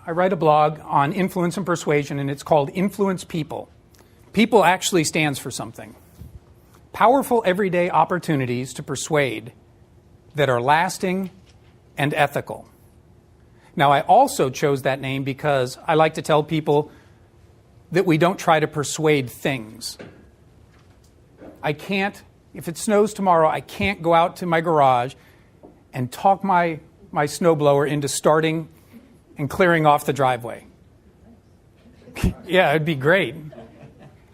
I write a blog on influence and persuasion, and it's called Influence People. People actually stands for something. Powerful everyday opportunities to persuade that are lasting and ethical. Now, I also chose that name because I like to tell people that we don't try to persuade things. I can't, if it snows tomorrow, I can't go out to my garage and talk my snowblower into starting and clearing off the driveway. Yeah, it'd be great.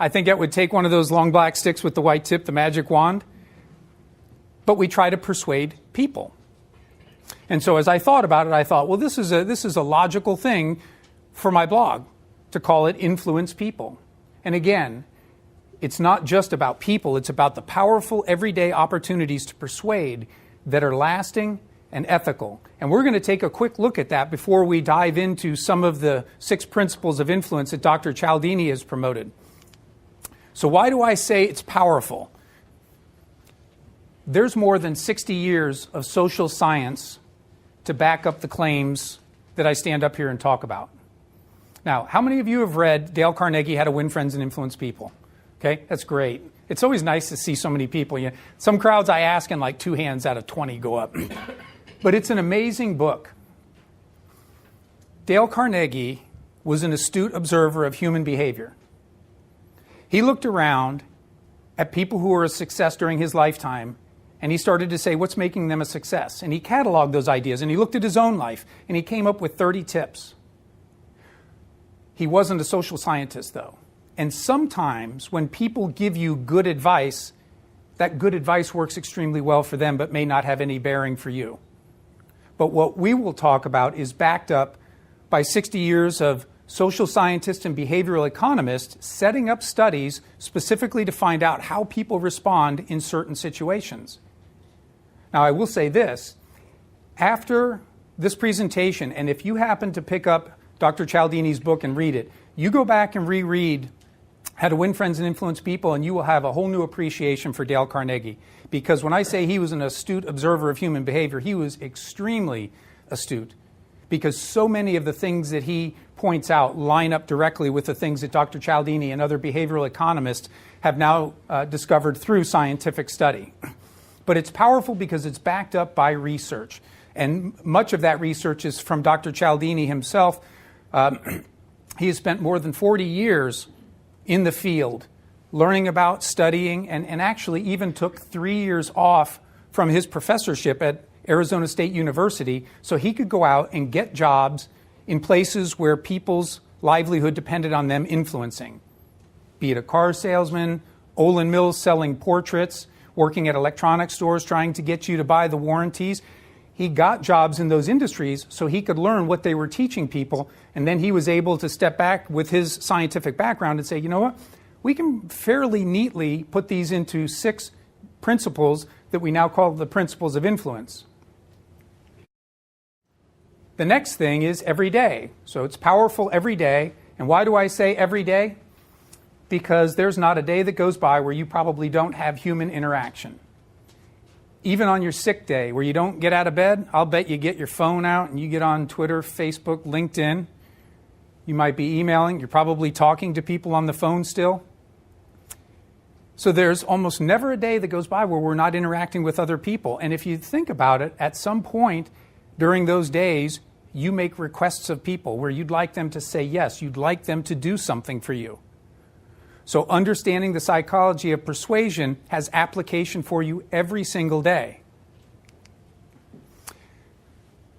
I think it would take one of those long black sticks with the white tip, the magic wand. But we try to persuade people. And so as I thought about it, I thought, well, this is a logical thing for my blog, to call it Influence People. And again, it's not just about people, it's about the powerful everyday opportunities to persuade that are lasting and ethical. And we're going to take a quick look at that before we dive into some of the 6 principles of influence that Dr. Cialdini has promoted. So why do I say it's powerful? There's more than 60 years of social science to back up the claims that I stand up here and talk about. Now, how many of you have read Dale Carnegie, How to Win Friends and Influence People? Okay, that's great. It's always nice to see so many people. You know, some crowds I ask and like 2 hands out of 20 go up. But it's an amazing book. Dale Carnegie was an astute observer of human behavior. He looked around at people who were a success during his lifetime, and he started to say, what's making them a success? And he cataloged those ideas, and he looked at his own life, and he came up with 30 tips. He wasn't a social scientist, though. And sometimes when people give you good advice, that good advice works extremely well for them, but may not have any bearing for you. But what we will talk about is backed up by 60 years of social scientists and behavioral economists setting up studies specifically to find out how people respond in certain situations. Now, I will say this. After this presentation, and if you happen to pick up Dr. Cialdini's book and read it, you go back and reread How to Win Friends and Influence People, and you will have a whole new appreciation for Dale Carnegie. Because when I say he was an astute observer of human behavior, he was extremely astute. Because so many of the things that he points out line up directly with the things that Dr. Cialdini and other behavioral economists have now discovered through scientific study. But it's powerful because it's backed up by research. And much of that research is from Dr. Cialdini himself. He has spent more than 40 years in the field learning about, studying, and actually even took 3 years off from his professorship at Arizona State University so he could go out and get jobs in places where people's livelihood depended on them influencing. Be it a car salesman, Olin Mills selling portraits, working at electronics stores trying to get you to buy the warranties. He got jobs in those industries so he could learn what they were teaching people, and then he was able to step back with his scientific background and say, you know what, we can fairly neatly put these into 6 principles that we now call the principles of influence. The next thing is every day. So it's powerful every day. And why do I say every day? Because there's not a day that goes by where you probably don't have human interaction. Even on your sick day where you don't get out of bed, I'll bet you get your phone out and you get on Twitter, Facebook, LinkedIn. You might be emailing. You're probably talking to people on the phone still. So there's almost never a day that goes by where we're not interacting with other people. And if you think about it, at some point during those days, you make requests of people where you'd like them to say yes. You'd like them to do something for you. So understanding the psychology of persuasion has application for you every single day.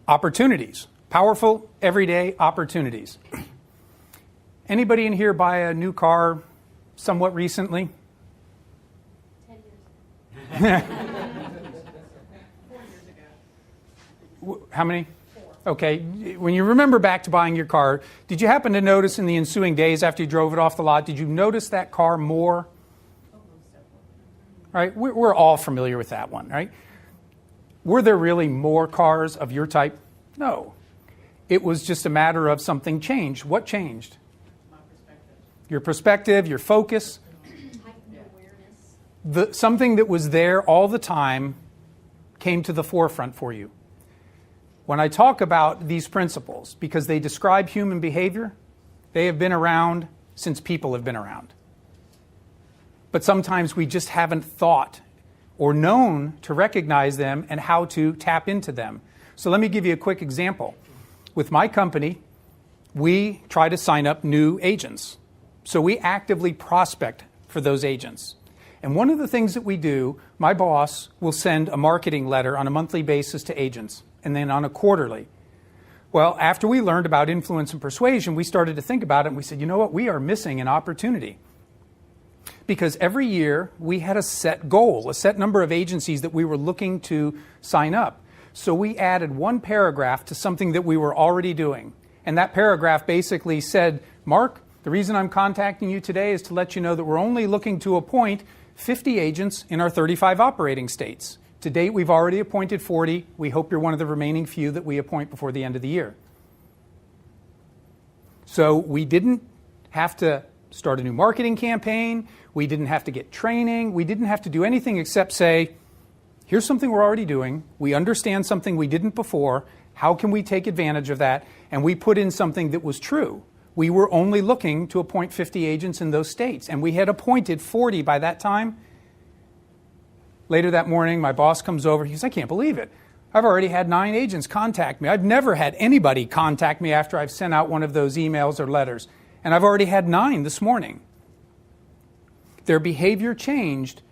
Opportunities. Powerful, everyday opportunities. Anybody in here buy a new car somewhat recently? 10 years. 4 years ago. How many? 4. Okay. When you remember back to buying your car, did you happen to notice in the ensuing days after you drove it off the lot, did you notice that car more? Right? We're all familiar with that one, right? Were there really more cars of your type? No. It was just a matter of something changed. What changed? My perspective. Your perspective, your focus. Heightened awareness. Something that was there all the time came to the forefront for you. When I talk about these principles, because they describe human behavior, they have been around since people have been around. But sometimes we just haven't thought or known to recognize them and how to tap into them. So let me give you a quick example. With my company, we try to sign up new agents. So we actively prospect for those agents. And one of the things that we do, my boss will send a marketing letter on a monthly basis to agents, and then on a quarterly. Well, after we learned about influence and persuasion, we started to think about it, and we said, you know what, we are missing an opportunity. Because every year we had a set goal, a set number of agencies that we were looking to sign up. So we added one paragraph to something that we were already doing. And that paragraph basically said, Mark, the reason I'm contacting you today is to let you know that we're only looking to appoint 50 agents in our 35 operating states. To date, we've already appointed 40. We hope you're one of the remaining few that we appoint before the end of the year. So we didn't have to start a new marketing campaign. We didn't have to get training. We didn't have to do anything except say, here's something we're already doing. We understand something we didn't before. How can we take advantage of that? And we put in something that was true. We were only looking to appoint 50 agents in those states, and we had appointed 40 by that time. Later that morning, my boss comes over. He says, I can't believe it. I've already had 9 agents contact me. I've never had anybody contact me after I've sent out one of those emails or letters. And I've already had 9 this morning. Their behavior changed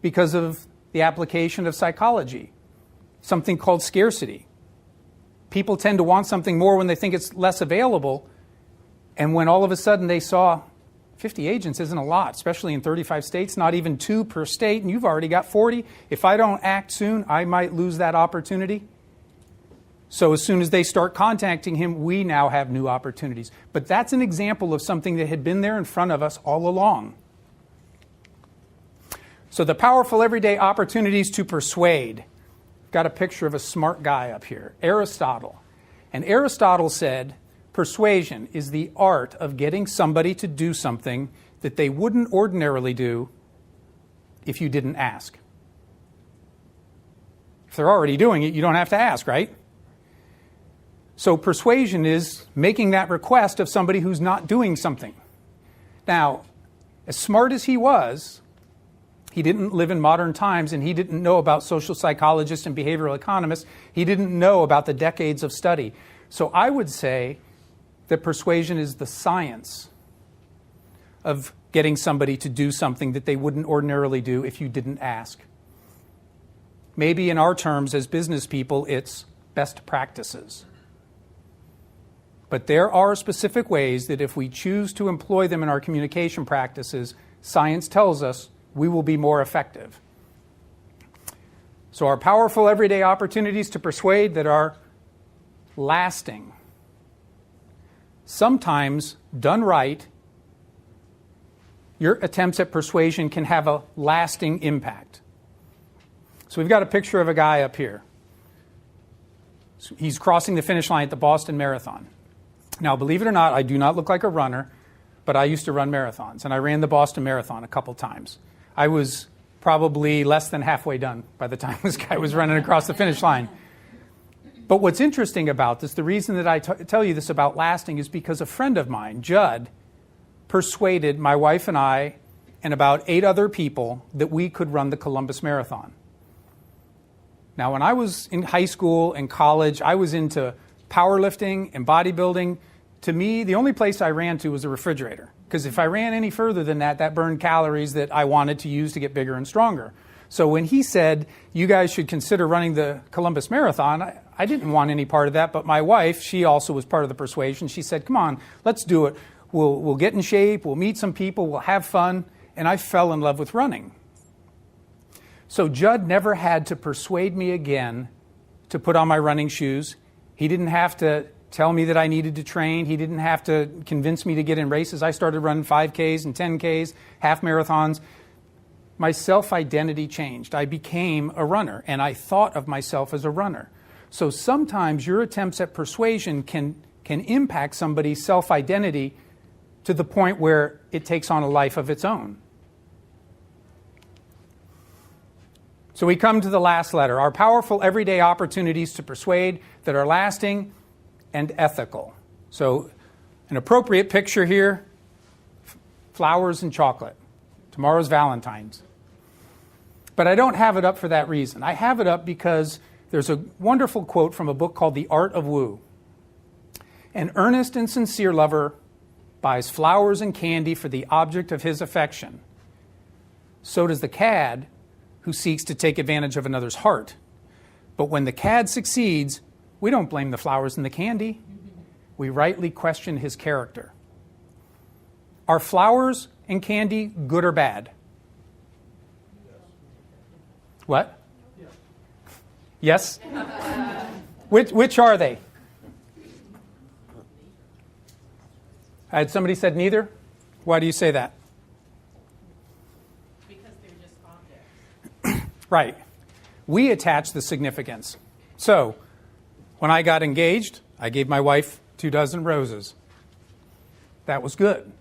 because of the application of psychology, something called scarcity. People tend to want something more when they think it's less available. And when all of a sudden they saw 50 agents isn't a lot, especially in 35 states, not even 2 per state, and you've already got 40. If I don't act soon, I might lose that opportunity. So as soon as they start contacting him, we now have new opportunities. But that's an example of something that had been there in front of us all along. So the powerful everyday opportunities to persuade. Got a picture of a smart guy up here, Aristotle. And Aristotle said, persuasion is the art of getting somebody to do something that they wouldn't ordinarily do if you didn't ask. If they're already doing it, you don't have to ask, right? So persuasion is making that request of somebody who's not doing something. Now, as smart as he was, he didn't live in modern times, and he didn't know about social psychologists and behavioral economists. He didn't know about the decades of study. So I would say that persuasion is the science of getting somebody to do something that they wouldn't ordinarily do if you didn't ask. Maybe in our terms as business people, it's best practices. But there are specific ways that if we choose to employ them in our communication practices, science tells us we will be more effective. So our powerful everyday opportunities to persuade that are lasting. Sometimes, done right, your attempts at persuasion can have a lasting impact. So we've got a picture of a guy up here. He's crossing the finish line at the Boston Marathon. Now, believe it or not, I do not look like a runner, but I used to run marathons, and I ran the Boston Marathon a couple times. I was probably less than halfway done by the time this guy was running across the finish line. But what's interesting about this, the reason that I tell you this about lasting is because a friend of mine, Judd, persuaded my wife and I and about 8 other people that we could run the Columbus Marathon. Now, when I was in high school and college, I was into powerlifting and bodybuilding. To me, the only place I ran to was a refrigerator. Because if I ran any further than that, that burned calories that I wanted to use to get bigger and stronger. So when he said, you guys should consider running the Columbus Marathon, I didn't want any part of that. But my wife, she also was part of the persuasion. She said, come on, let's do it. We'll get in shape. We'll meet some people. We'll have fun. And I fell in love with running. So Judd never had to persuade me again to put on my running shoes. He didn't have to tell me that I needed to train. He didn't have to convince me to get in races. I started running 5Ks and 10Ks, half marathons. My self-identity changed. I became a runner, and I thought of myself as a runner. So sometimes your attempts at persuasion can impact somebody's self-identity to the point where it takes on a life of its own. So we come to the last letter, our powerful everyday opportunities to persuade that are lasting and ethical. So an appropriate picture here, flowers and chocolate. Tomorrow's Valentine's. But I don't have it up for that reason. I have it up because there's a wonderful quote from a book called The Art of Woo. An earnest and sincere lover buys flowers and candy for the object of his affection. So does the cad who seeks to take advantage of another's heart. But when the cad succeeds, we don't blame the flowers and the candy. We rightly question his character. Are flowers and candy good or bad? What? Yes? Which are they? Had somebody said neither? Why do you say that? Because they're just objects. Right. We attach the significance. So, when I got engaged, I gave my wife 24 roses. That was good.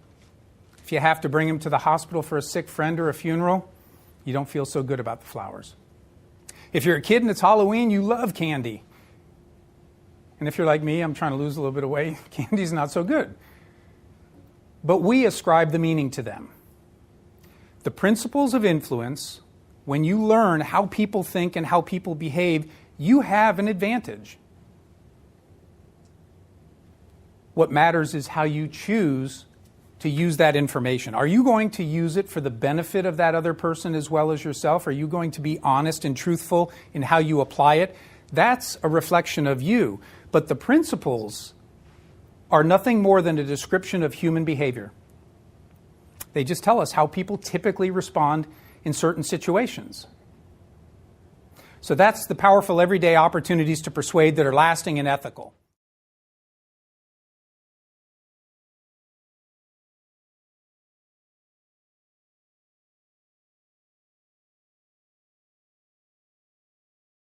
If you have to bring them to the hospital for a sick friend or a funeral, you don't feel so good about the flowers. If you're a kid and it's Halloween, you love candy. And if you're like me, I'm trying to lose a little bit of weight, candy's not so good. But we ascribe the meaning to them. The principles of influence, when you learn how people think and how people behave, you have an advantage. What matters is how you choose to use that information. Are you going to use it for the benefit of that other person as well as yourself? Are you going to be honest and truthful in how you apply it? That's a reflection of you. But the principles are nothing more than a description of human behavior. They just tell us how people typically respond in certain situations. So that's the powerful everyday opportunities to persuade that are lasting and ethical.